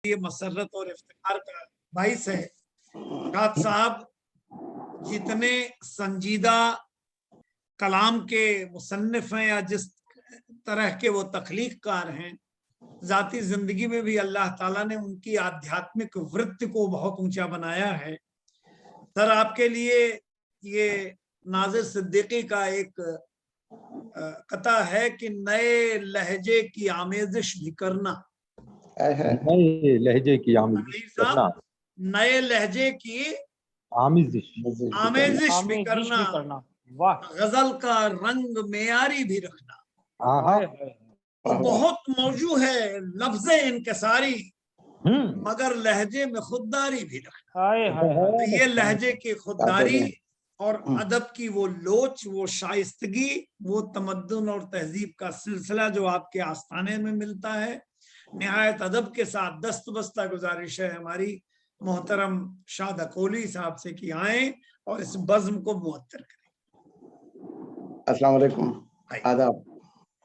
ये मसरत और इफ्तिखार का बाइस है। शाद साहब जितने संजीदा कलाम के मुसन्निफ हैं या जिस तरह के वो तख्लीककार हैं, जाती जिंदगी में भी अल्लाह ताला ने उनकी आध्यात्मिक वृत्ति को बहुत ऊंचा बनाया है। सर, आपके लिए ये नाज़िर सिद्दीकी का एक कथा है कि नए लहजे की आमेजिश भी करना। नए लहजे की आमेजिश करना, नए लहजे की आमेजिश भी करना, वाह। गजल का रंग मेयारी भी रखना। तो बहुत मौजू है लफ्ज़े इनकसारी, मगर लहजे में खुददारी भी रखना। तो ये लहजे की खुददारी और अदब की वो लोच, वो शाइस्तगी, वो तमद्दुन और तहजीब का सिलसिला जो आपके आस्थाने में मिलता है, निहायत अदब के साथ दस्तबस्ता गुजारिश है हमारी मोहतरम शाद अकोली साहब से कि आए और इस बज़्म को मुअत्तर करें। अस्सलाम वालेकुम, आदाब।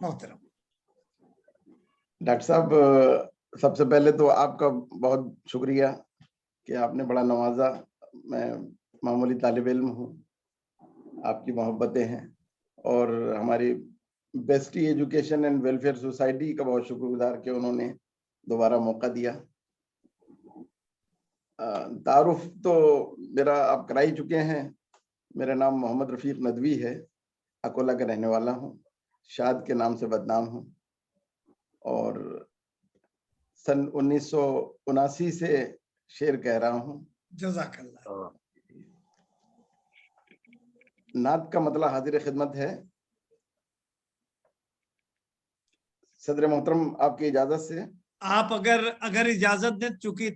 मोहतरम डॉक्टर साहब, सबसे पहले तो आपका बहुत शुक्रिया कि आपने बड़ा नवाजा। मैं मामूली तालिब इल्म हूँ, आपकी मोहब्बतें हैं और हमारी bestie education and welfare society का बहुत शुक्रगुजार कि उन्होंने दोबारा मौका दिया। तारुफ तो मेरा आप करा ही चुके हैं। मेरा नाम मोहम्मद रफीक नदवी है, अकोला का रहने वाला हूँ, शाद के नाम से बदनाम हूँ और सन 1979 से शेर कह रहा हूँ। जज़ाकल्लाह। नात का मतलब हाजिर खिदमत है। सदर मोहतरम, आपकी इजाजत से आप अगर इजाजत दें, चूंकि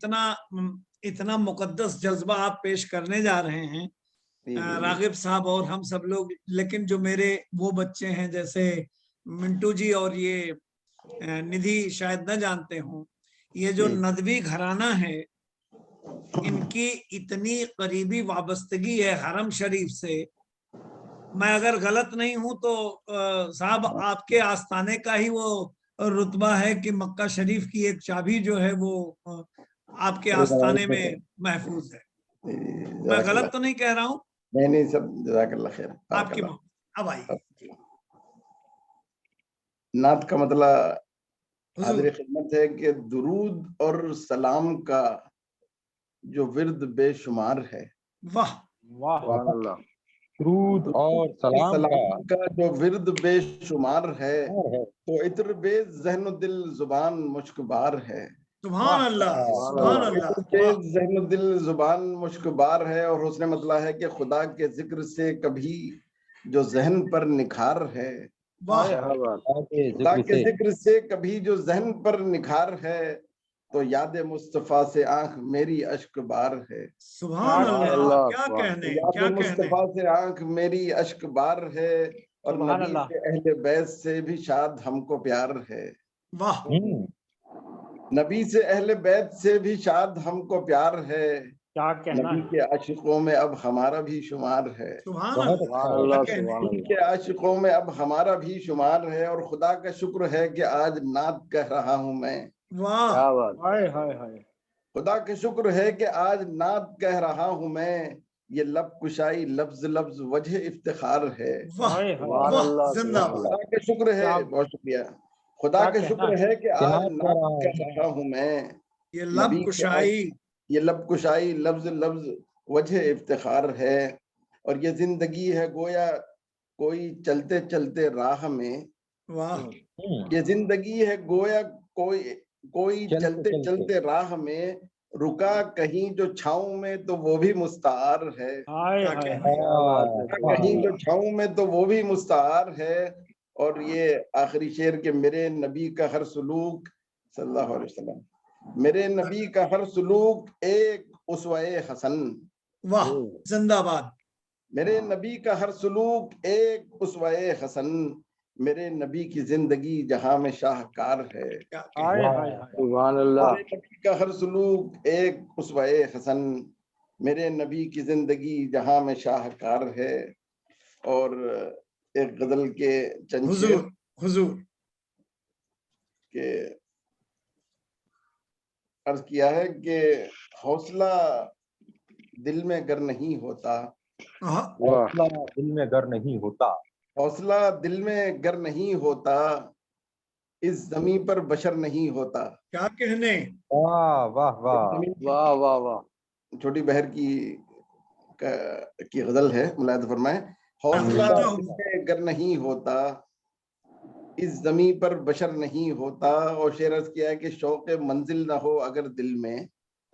इतना मुकद्दस जज्बा आप पेश करने जा रहे हैं रागिब साहब और हम सब लोग, लेकिन जो मेरे वो बच्चे हैं जैसे मिंटू जी और ये निधि शायद न जानते हों, ये जो नदवी घराना है, इनकी इतनी करीबी वाबस्तगी है हरम शरीफ से। मैं अगर गलत नहीं हूं तो साहब आपके आस्थाने का ही वो रुतबा है कि मक्का शरीफ की एक चाबी जो है वो आपके आस्थाने में महफूज है। मैं गलत तो नहीं कह रहा हूं? नहीं, सब जज़ाकल्लाह खैर। आपकी अब आइए। नात का मतलब हाजिर खिदमत है कि दुरूद और सलाम का जो विर्द बेशुमार है। वाह वाह, दुरूद और सलाम का जो विर्द बेशुमार है, तो इत्र बे ज़हन दिल जुबान मुश्कबार है। सुभान अल्लाह, सुभान अल्लाह। ज़हन दिल जुबान मुश्कबार है और उसने मतलब है कि खुदा के जिक्र से कभी जो जहन पर निखार है, खुदा के जिक्र से कभी जो जहन पर निखार है, तो याद मुस्तफा से आंख मेरी अश्क बार है। सुभान अल्लाह, क्या कहने, याद मुस्तफा से आंख मेरी अश्क बार है और नबी से अहले बैत से भी शाद हमको प्यार है। वाह। नबी से अहले बैत से भी शाद हमको प्यार है, क्या कहना। नबी के आशिकों में अब हमारा भी शुमार है। नबी के आशिकों में अब हमारा भी शुमार है और खुदा का शुक्र है कि आज नात कह रहा हूं मैं। वाह। खुदा का शुक्र है कि आज नात कह रहा हूं मैं। ये लब कुशाई लफ्ज लफ्ज वजह इफ्तिखार है। खुदा का शुक्र है, बहुत शुक्रिया। खुदा का शुक्र है कि आज नात कह रहा हूं मैं। ये लब कुशाई लफ्ज लफ्ज वजह इफ्तिखार है और ये जिंदगी है गोया कोई चलते चलते राह में। वाह। ये जिंदगी है गोया कोई चलते चलते राह में, रुका कहीं जो छाँव में तो वो भी मुस्तार है। कहीं जो छाँव में तो वो भी मुस्तार है। और ये आखिरी शेर के मेरे नबी का हर सुलूक सल्लल्लाहु अलैहि वसल्लम, मेरे नबी का हर सुलूक एक उसवाए हसन। वाह, जिंदाबाद। मेरे नबी का हर सुलूक एक उसवाए हसन, मेरे नबी की जिंदगी जहां में शाहकार है। सुभान अल्लाह। मेरे नबी का हर सुलूक एक उसवाए हसन, मेरे नबी की जिंदगी जहां में शाहकार है। और एक गजल के चंद शेर हुजूर के अर्ज किया है कि हौसला दिल में गर नहीं होता, हौसला दिल में गर नहीं होता, हौसला दिल में गर नहीं होता, इस जमीन पर बशर नहीं होता। क्या कहने, वाह वाह वाह वाह वाह वाह। छोटी बहर की गजल है, मुलायदा फरमाए। हौसला दिल में गर नहीं होता, इस जमीन पर बशर नहीं होता। और शेर अर्ज किया है कि शौक मंजिल ना हो अगर दिल में,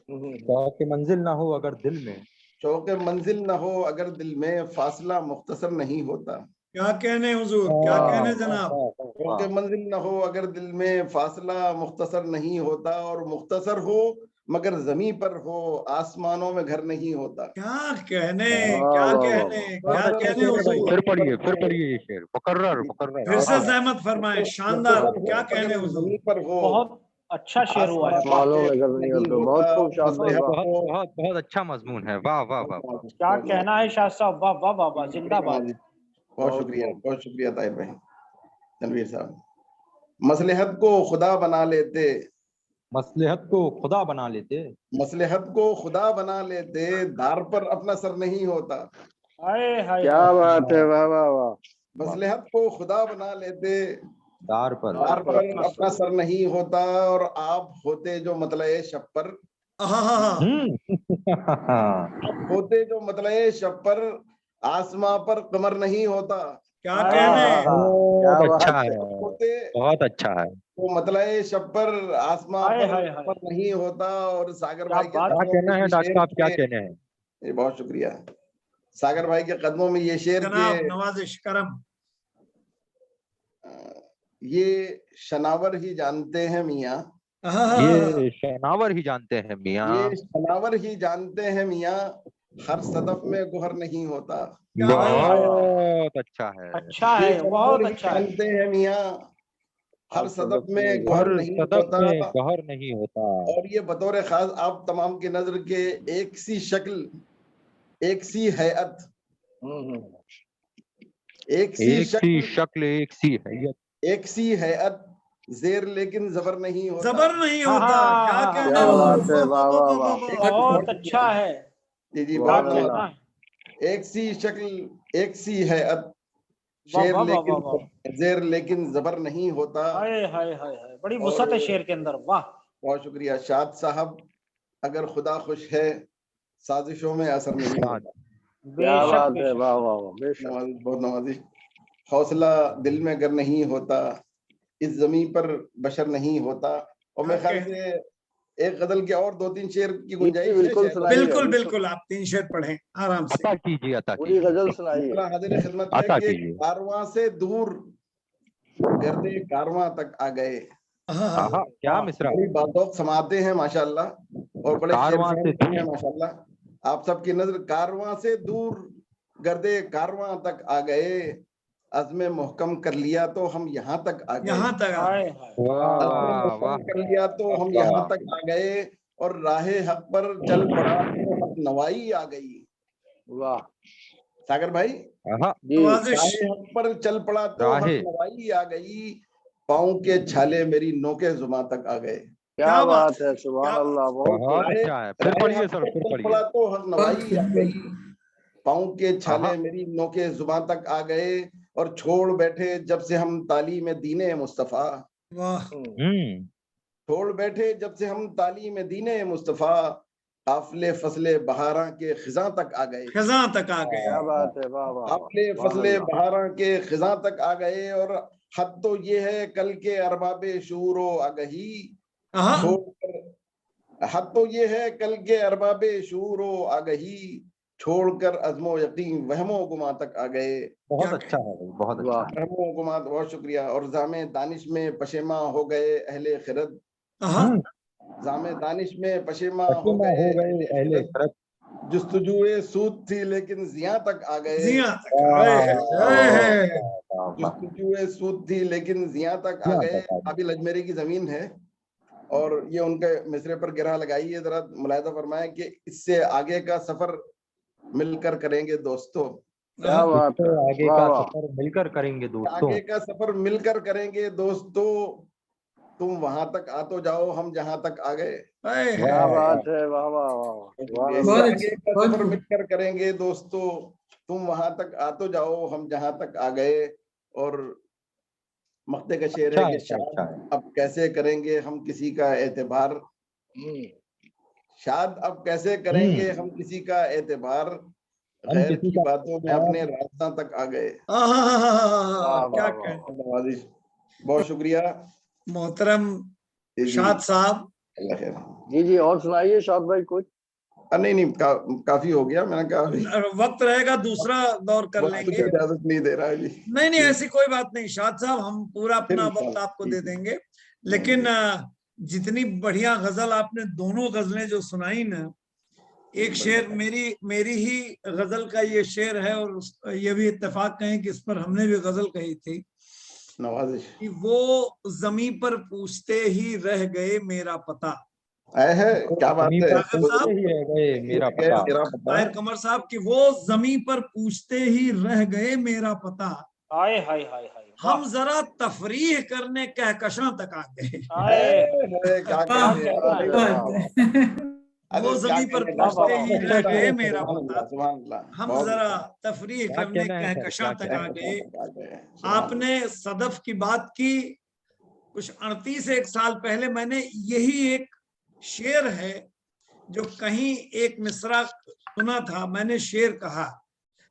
शौक मंजिल ना हो अगर दिल में, शौक मंजिल ना हो अगर दिल में, फासला मुख्तसर नहीं होता। क्या कहने हुजूर, क्या कहने जनाब। शौक मंजिल ना हो अगर दिल में, फासला मुख्तसर नहीं होता। और मुख्तसर हो मगर जमी पर हो, आसमानों में घर नहीं होता। क्या कहने, क्या कहने, क्या कहने हुजूर। फिर पढ़िए ये शेर, मुकर्रर मुकर्रर। फिर से जहमत फरमाएं, शानदार, क्या कहने हुजूर। जमी पर हो, बहुत अच्छा शेर हुआ है। बहुत खूब बहुत बहुत अच्छा मजमून है। वाह वाह वाह। क्या कहना है शाह साहब, वाह वाह वाह वाह, जिंदाबाद। बहुत शुक्रिया ताहिर भाई, तनवीर साहब। मसलहत को खुदा बना लेते, मसलहत को खुदा बना लेते, मसलहत को खुदा बना लेते, दार पर अपना सर नहीं होता। हाय हाय, क्या बात है, वाह वाह वाह। मसलहत को खुदा बना लेते, दार पर अपना सर नहीं होता। और आप होते जो मतलब शब पर, आप होते जो मतलब शब पर, आसमां पर कमर नहीं होता। क्या कहने, बहुत अच्छा है, होते बहुत अच्छा है। तो मतलब शब पर, आसमां पर कमर नहीं होता। और सागर भाई क्या कहना है डॉक्टर साहब, क्या कहना है। बहुत शुक्रिया। सागर भाई के कदमों में ये शेर जनाब के, नवाजिश करम। ये शनावर ही जानते हैं मियाँ, ये शनावर ही जानते हैं मियाँ, ये शनावर ही जानते हैं मियाँ, हर सदफ में गुहर नहीं होता। बहुत अच्छा है, अच्छा है, बहुत अच्छा है। जानते हैं मियाँ, हर सदफ में गुहर नहीं सदफ में होता। गहर नहीं होता। और ये बतौर खास आप तमाम की नजर के, एक सी शक्ल, एक सी हैयत, एक सी शक्ल, एक सी हैयत, एक सी हैयत, जेर लेकिन जबर नहीं होता। जबर नहीं होता, क्या कहने क्या बात है, हुजूर। वाह वाह वाह। बहुत अच्छा है। जी जी, क्या बहुत कहना है। एक सी शक्ल, एक सी हैयत, वाह शेर वाह वाह लेकिन वाह। जेर लेकिन जबर नहीं होता। हाय हाय हाय हाय, बड़ी वुसअत है शेर के अंदर, वाह। बहुत शुक्रिया। शाद साहब, अगर खुदा खुश है, साजिशों में असर नहीं होता। क्या बेशक बात है, बेशक। वाह वाह वाह, बेशक। नवाजिश, बहुत नवाजिश। हौसला दिल में अगर नहीं होता, इस जमीन पर बशर नहीं होता। और मेरे ख्याल से एक गजल के और 2-3 शेर की गुंजाइश है। बिल्कुल बिल्कुल, आप 3 शेर पढ़ें आराम से। अता कीजिए, अता पूरी कीजिए, गजल सुनाइए। हाजिर खिदमत है अता कि कीजिए। कारवां से दूर गर्दे कारवां तक आ गए। क्या मिसरा, बड़ी बातों समाते हैं माशाल्लाह, और बड़े शेर कारवां से फहम हैं माशाल्लाह। आप सबकी नजर, कारवां से दूर गर्दे कारवां तक आ गए, अज़्म मुहकम कर लिया तो हम यहाँ तक आ गए। यहाँ तक हाय हाय, अज़्म मुहकम कर लिया तो हम यहाँ तक आ गए, और राहे हक पर चल पड़ा तो हक नवाई आ गई। वाह सागर भाई, जी। राहे हक पर चल पड़ा तो हक नवाई आ गई, पाँव के छाले मेरी नोके जुमा तक आ गए। क्या बात है, सुभान अल्लाह, बहुत अच्छा है। फिर पढ़िए सर, फिर चल पढ़िए। पड़ा तो हक नवाई आ गई, पाँव के छाले मेरी नोके जुबां तक आ गए, और छोड़ बैठे जब से हम तालीम दीने मुस्तफा, छोड़ बैठे जब से हम तालीम दीने मुस्तफा, काफिले फसले बहारा के खिजा तक आ गए। खिजा तक आ गए। क्या बात है, वाह वाह। काफिले फसले बहारा के खिजा तक आ गए, और हद तो ये है कल के अरबाबे शूर व आगही, छोड़कर, हद तो ये है कल के अरबाबे शूर व आगही, छोड़कर अज़्मो यकीन वहमो गुमा तक आ गए। बहुत अच्छा है, बहुत अच्छा है। वहमो गुमा, बहुत शुक्रिया। और जामे दानिश में पशेमा हो गए अहले खिरद, जामे दानिश में पशेमा हो गए अहले खिरद, जुस्तजुए सूद थी लेकिन जिया तक आ गए। जुस्तजुए सूद थी लेकिन जिया तक आ गए। काबिल अजमेरी की जमीन है, और ये उनके मिसरे पर गिरा लगाइए, जरा मुलाहिजा फरमाएं कि इससे आगे का सफर मिलकर करेंगे दोस्तों। क्या बात है, आगे का सफर मिलकर करेंगे दोस्तों, आगे का सफर मिलकर करेंगे दोस्तों, तुम वहां तक आ तो जाओ हम जहां तक आ गए। क्या बात है, वाह वाह वाह, सुभान इससे अल्लाह। आगे का सफर मिलकर करेंगे दोस्तों, तुम वहां तक आ तो जाओ हम जहां तक आ गए। और मक्ते का शेर है कि शाद अब कैसे करेंगे हम किसी का एतबार, शाद अब कैसे करेंगे हम किसी का एतबार, गैर की बातों में अपने रास्ता तक आ गए। क्या कहें। नवाजिश, बहुत शुक्रिया मोहतरम जी। शाद साहब। अल्लाह खैर। जी और सुनाइए शाद भाई कुछ। नहीं, काफी हो गया, मैंने कहा वक्त रहेगा दूसरा दौर कर लेंगे। इजाजत नहीं दे रहा है जी। नहीं ऐसी कोई बात नहीं शाद साहब, हम पूरा अपना वक्त आपको दे देंगे। लेकिन जितनी बढ़िया गजल आपने दोनों गजलें जो सुनाई ना, एक शेर मेरी ही गजल का ये शेर है, और ये भी इत्तेफाक कहें कि इस पर हमने भी गजल कही थी नवाजिश कि वो जमी पर पूछते ही रह गए मेरा पता। है क्या बात है। मेरा पता, ताहिर कमर साहब की वो जमी पर पूछते ही रह गए मेरा पता, हाय हाय हाय हाय, हम जरा तफरीह करने कहकशां तक आ गए। क्या वो जमी पर पूछते ही रह गए मेरा पता, हम जरा तफरीह करने कहकशां तक आ गए। आपने सदफ की बात की, कुछ 38 साल पहले मैंने यही एक शेर है जो कहीं एक मिसरा सुना था, मैंने शेर कहा,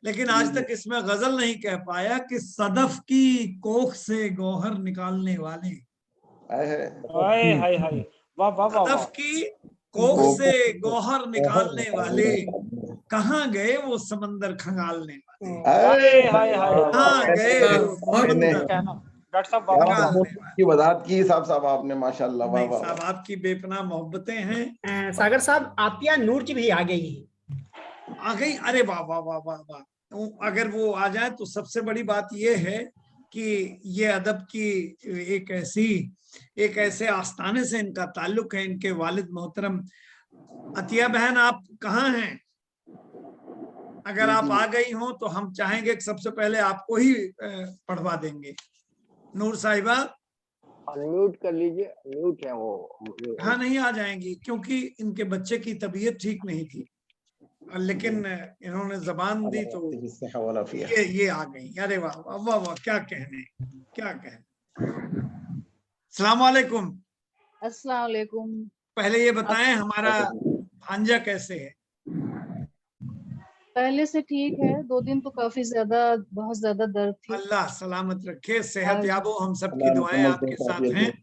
लेकिन आज तक इसमें गजल नहीं कह पाया कि सदफ की कोख से गौहर निकालने वाले, हाय हाय हाय, वाह वाह वाह, सदफ की कोख से गौहर निकालने वाले, कहाँ गए वो समंदर खंगालने वाले, कहाँ गए वो समंदर। डॉक्टर साहब की वजाहत की साहब आपने, माशाल्लाह। नहीं साहब, आपकी बेपनाह मोहब्बतें हैं। सागर साहब आतिया नूर जी भी आ गई आ गई, अरे वाह वाह वाह वाह वाह। अगर वो आ जाए तो सबसे बड़ी बात ये है कि ये अदब की एक ऐसे आस्थाने से इनका ताल्लुक है। इनके वालिद मोहतरम अतिया बहन, आप कहाँ हैं? अगर आप आ गई हो तो हम चाहेंगे कि सबसे पहले आपको ही पढ़वा देंगे। नूर साहिबा अनम्यूट कर लीजिए, अनम्यूट है वो। हाँ, नहीं आ जाएंगी क्योंकि इनके बच्चे की तबीयत ठीक नहीं थी, लेकिन इन्होंने जबान दी तो ये आ गई। अरे वाह वाह वाह वाह, क्या कहने, क्या कहने। अस्सलाम वालेकुम। अस्सलाम वालेकुम। पहले ये बताएं हमारा भांजा कैसे है? पहले से ठीक है, 2 दिन तो काफी ज्यादा, बहुत ज्यादा दर्द थी। अल्लाह सलामत रखे, सेहत याब हो, हम सबकी दुआएं आपके साथ हैं।